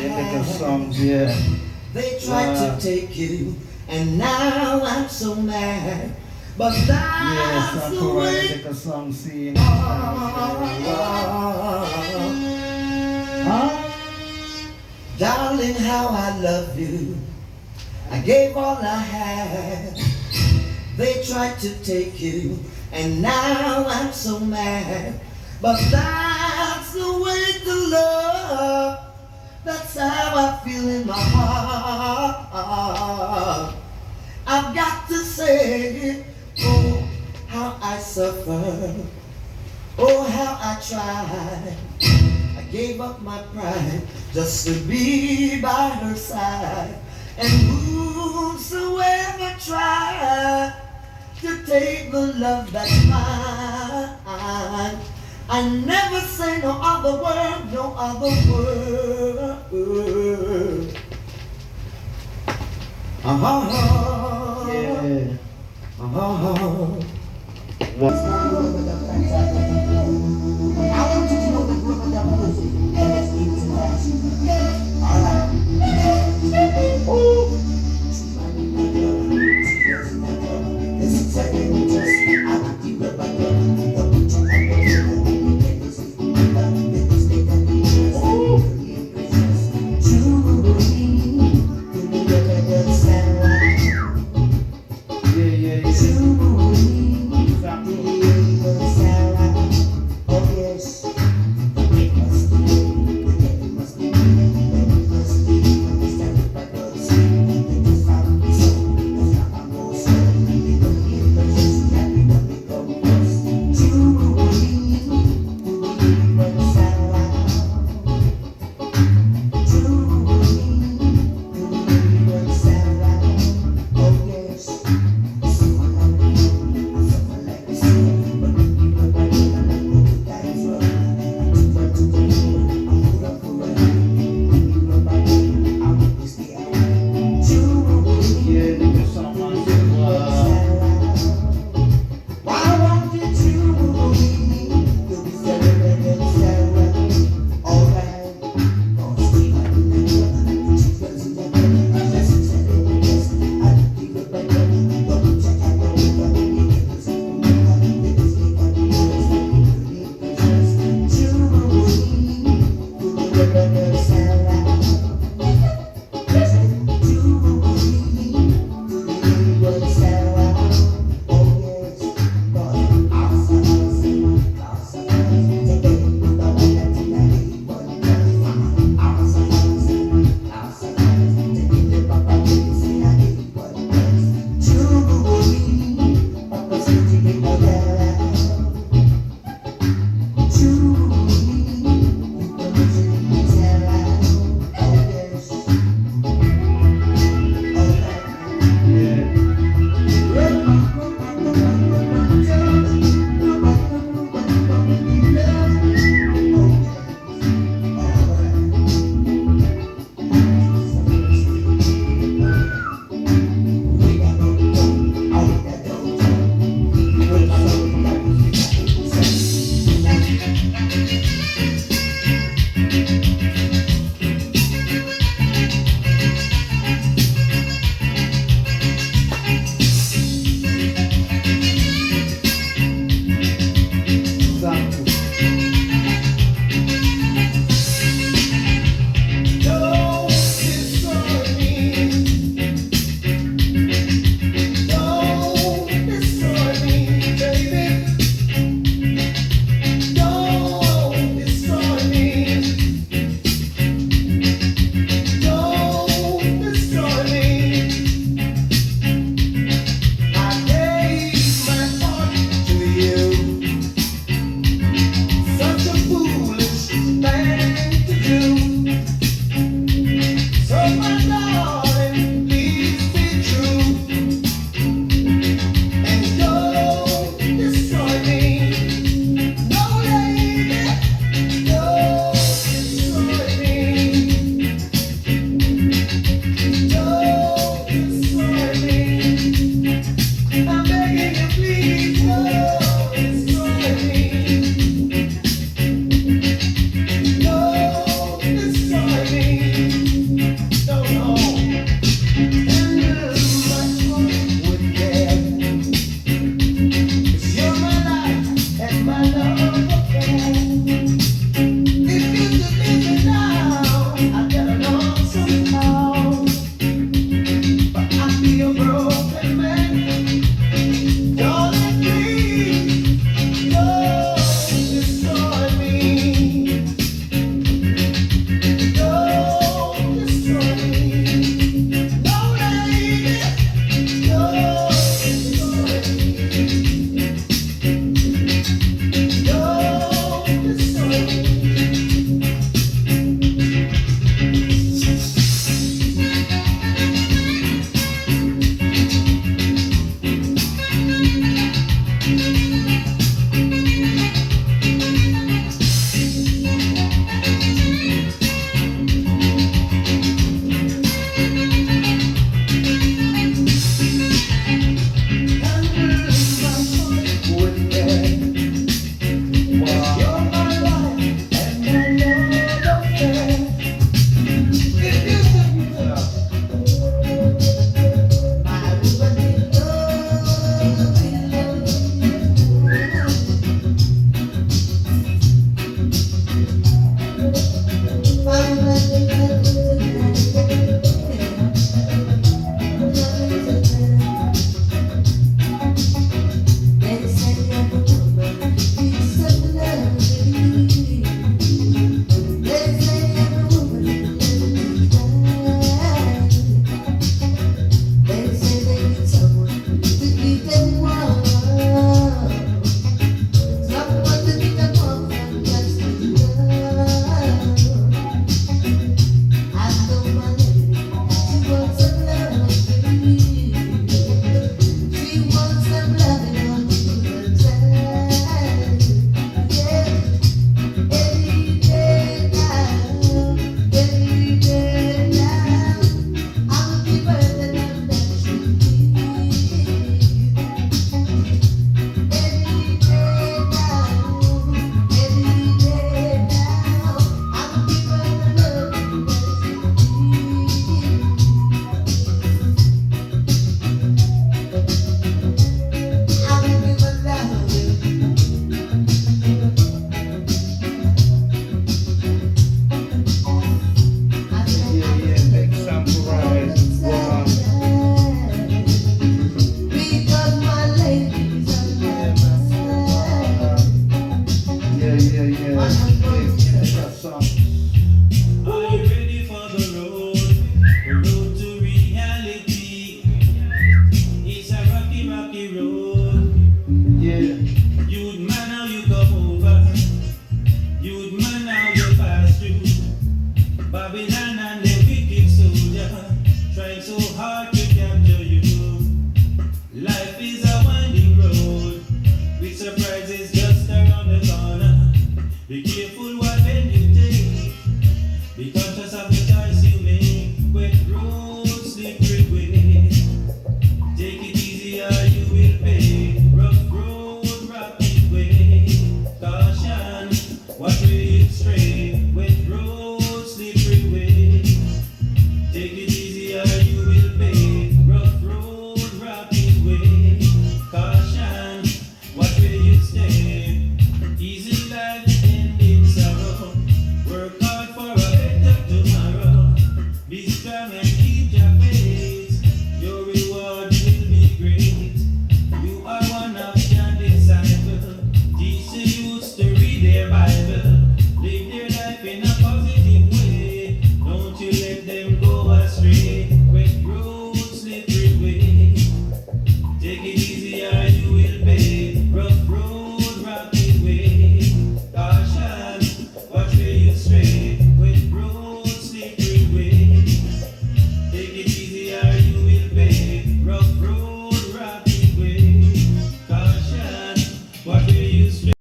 had. songs, yeah. They tried to take you, and now I'm so mad. But that's the way. Indika song scene. Darling, how I love you. I gave all I had. They tried to take you, and now I'm so mad. But that's the way to love. That's how I feel in my heart. I've got to say, oh, how I suffer. Oh, how I tried. I gave up my pride just to be by her side. And whosoever tried to take the love that's mine, I never say no other word, no other word. Yeah. What? I want you to know the group of the music and it's international. Alright. This is second just I want you to back up. The Be careful what you take. Be conscious of the